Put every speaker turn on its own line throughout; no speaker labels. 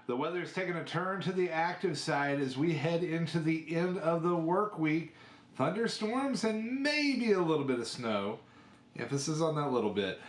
The weather's taking a turn to the active side as we head into the end of the work week. Thunderstorms and maybe a little bit of snow. Emphasis on that little bit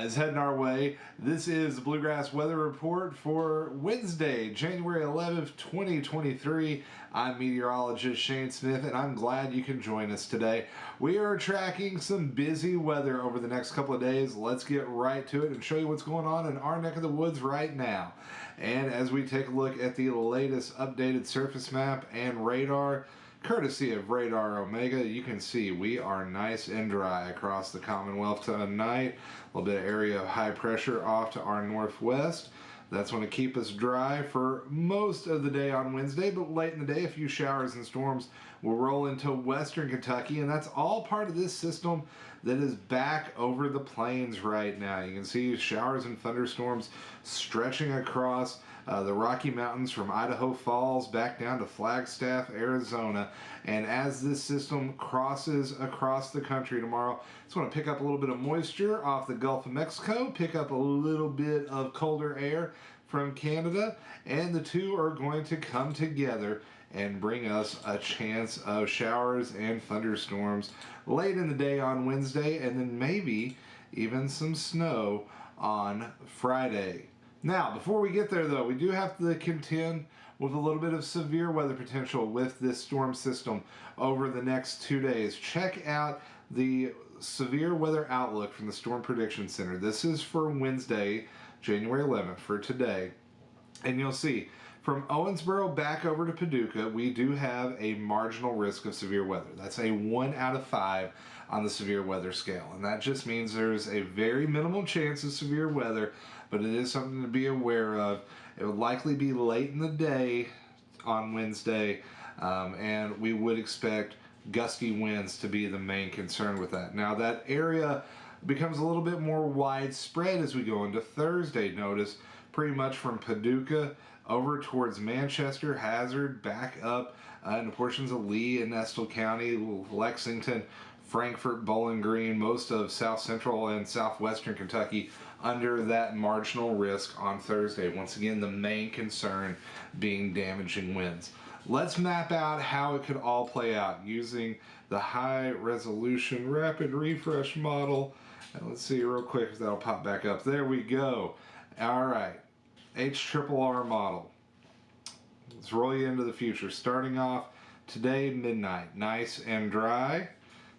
is heading our way. This is the Bluegrass Weather Report for Wednesday, January 11th, 2023. I'm Meteorologist Shane Smith, and I'm glad you can join us today. We are tracking some busy weather over the next couple of days. Let's get right to it and show you what's going on in our neck of the woods right now. And as we take a look at the latest updated surface map and radar, courtesy of Radar Omega, you can see we are nice and dry across the Commonwealth tonight. A little bit of area of high pressure off to our northwest. That's going to keep us dry for most of the day on Wednesday, but late in the day, a few showers and storms will roll into western Kentucky, and that's all part of this system that is back over the plains right now. You can see showers and thunderstorms stretching across the Rocky Mountains from Idaho Falls back down to Flagstaff, Arizona. And as this system crosses across the country tomorrow, it's going to pick up a little bit of moisture off the Gulf of Mexico, pick up a little bit of colder air from Canada, and the two are going to come together and bring us a chance of showers and thunderstorms late in the day on Wednesday, and then maybe even some snow on Friday. Now, before we get there, though, we do have to contend with a little bit of severe weather potential with this storm system over the next 2 days. Check out the severe weather outlook from the Storm Prediction Center. This is for Wednesday, January 11th, for today. And you'll see, from Owensboro back over to Paducah, we do have a marginal risk of severe weather. That's a 1 out of 5 on the severe weather scale. And that just means there's a very minimal chance of severe weather, but it is something to be aware of. It would likely be late in the day on Wednesday, and we would expect gusty winds to be the main concern with that. Now, that area becomes a little bit more widespread as we go into Thursday. Notice pretty much from Paducah over towards Manchester, Hazard, back up into portions of Lee and Estill County, Lexington, Frankfort, Bowling Green, most of south central and southwestern Kentucky under that marginal risk on Thursday. Once again, the main concern being damaging winds. Let's map out how it could all play out using the high resolution rapid refresh model. And let's see real quick if that'll pop back up. There we go. All right, HRRR model. Let's roll you into the future. Starting off today, midnight, nice and dry.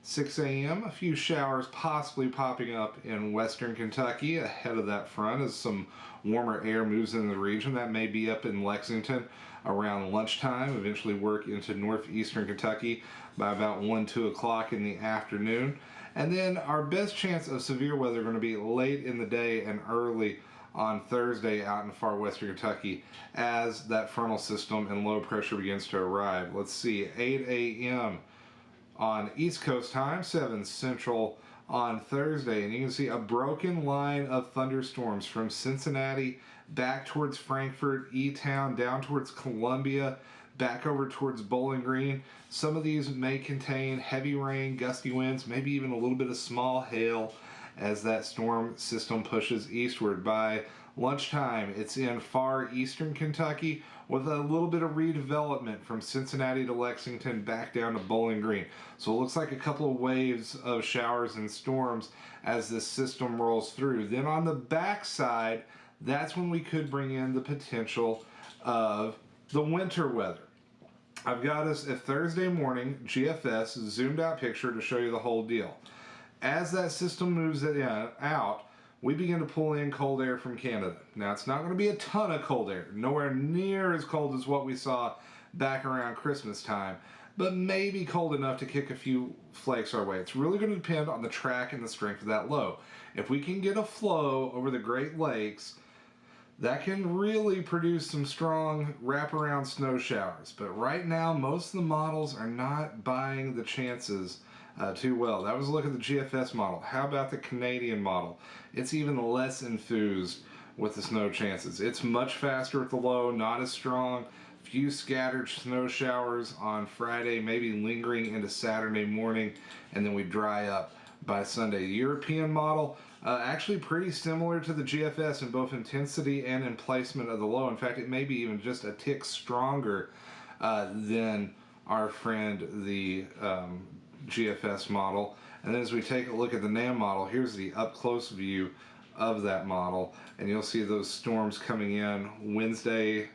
6 a.m., a few showers possibly popping up in western Kentucky ahead of that front as some warmer air moves into the region. That may be up in Lexington around lunchtime, eventually work into northeastern Kentucky by about 1, 2 o'clock in the afternoon. And then our best chance of severe weather going to be late in the day and early on Thursday out in far western Kentucky as that frontal system and low pressure begins to arrive. Let's see, 8 a.m. on East Coast time, 7 Central on Thursday. And you can see a broken line of thunderstorms from Cincinnati back towards Frankfort, E-Town, down towards Columbia, back over towards Bowling Green. Some of these may contain heavy rain, gusty winds, maybe even a little bit of small hail as that storm system pushes eastward. By lunchtime, it's in far eastern Kentucky with a little bit of redevelopment from Cincinnati to Lexington back down to Bowling Green. So it looks like a couple of waves of showers and storms as this system rolls through. Then on the backside, that's when we could bring in the potential of the winter weather. I've got us a Thursday morning GFS zoomed out picture to show you the whole deal. As that system moves it out, we begin to pull in cold air from Canada. Now, it's not going to be a ton of cold air, nowhere near as cold as what we saw back around Christmas time, but maybe cold enough to kick a few flakes our way. It's really going to depend on the track and the strength of that low. If we can get a flow over the Great Lakes, that can really produce some strong wraparound snow showers. But right now, most of the models are not buying the chances too well. That was a look at the GFS model. How about the Canadian model? It's even less enthused with the snow chances. It's much faster at the low, not as strong. Few scattered snow showers on Friday, maybe lingering into Saturday morning, and then we dry up by Sunday. The European model, Actually pretty similar to the GFS in both intensity and in placement of the low. In fact, it may be even just a tick stronger than our friend the GFS model. And then as we take a look at the NAM model, here's the up-close view of that model, and you'll see those storms coming in Wednesday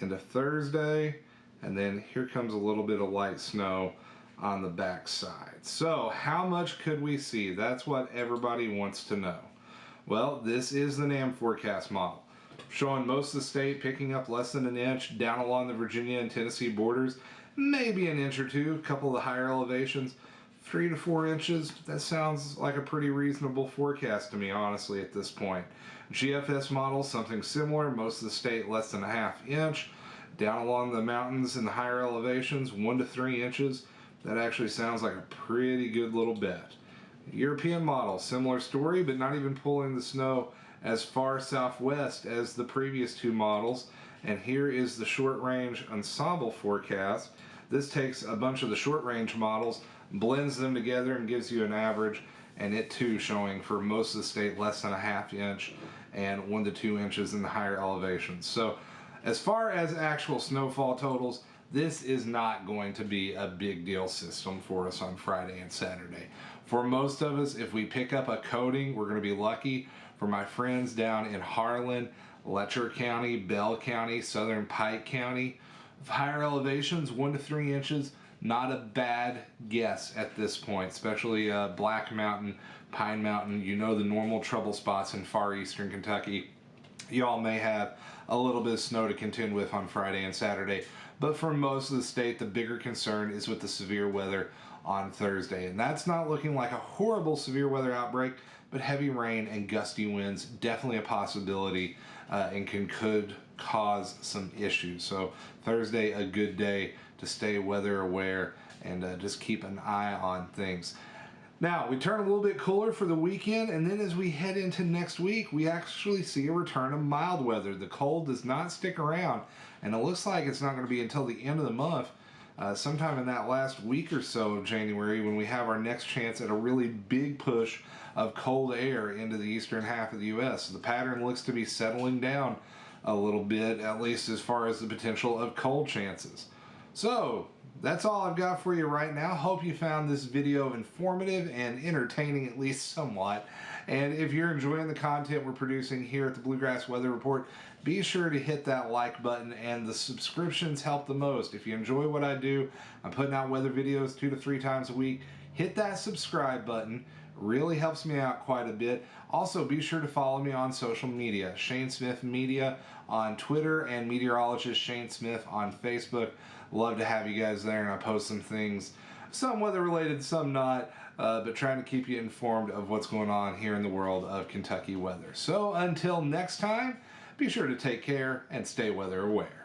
into Thursday, and then here comes a little bit of light snow on the back side. So how much could we see? That's what everybody wants to know. Well, this is the NAM forecast model, showing most of the state picking up less than an inch down along the Virginia and Tennessee borders, maybe an inch or two, a couple of the higher elevations, 3 to 4 inches. That sounds like a pretty reasonable forecast to me, honestly, at this point. GFS model, something similar, most of the state less than a ½ inch. Down along the mountains in the higher elevations, 1 to 3 inches. That actually sounds like a pretty good little bet. European model, similar story, but not even pulling the snow as far southwest as the previous two models. And here is the short range ensemble forecast. This takes a bunch of the short range models, blends them together, and gives you an average, and it too showing for most of the state less than a ½ inch and 1 to 2 inches in the higher elevations. So as far as actual snowfall totals, this is not going to be a big deal system for us on Friday and Saturday. For most of us, if we pick up a coating, we're going to be lucky. For my friends down in Harlan, Letcher County, Bell County, Southern Pike County, higher elevations, 1 to 3 inches, not a bad guess at this point, especially Black Mountain, Pine Mountain. You know the normal trouble spots in far eastern Kentucky. Y'all may have a little bit of snow to contend with on Friday and Saturday, but for most of the state, the bigger concern is with the severe weather on Thursday. And that's not looking like a horrible severe weather outbreak, but heavy rain and gusty winds, definitely a possibility, and could cause some issues. So Thursday, a good day to stay weather aware and just keep an eye on things. Now, we turn a little bit cooler for the weekend, and then as we head into next week, we actually see a return of mild weather. The cold does not stick around, and it looks like it's not going to be until the end of the month, sometime in that last week or so of January, when we have our next chance at a really big push of cold air into the eastern half of the U.S. The pattern looks to be settling down a little bit, at least as far as the potential of cold chances. So that's all I've got for you right now. Hope you found this video informative and entertaining, at least somewhat. And if you're enjoying the content we're producing here at the Bluegrass Weather Report, be sure to hit that like button, and the subscriptions help the most. If you enjoy what I do, I'm putting out weather videos 2 to 3 times a week. Hit that subscribe button. Really helps me out quite a bit. Also, be sure to follow me on social media. Shane Smith Media on Twitter and Meteorologist Shane Smith on Facebook. Love to have you guys there, and I post some things, some weather related, some not, but trying to keep you informed of what's going on here in the world of Kentucky weather. So until next time, be sure to take care and stay weather aware.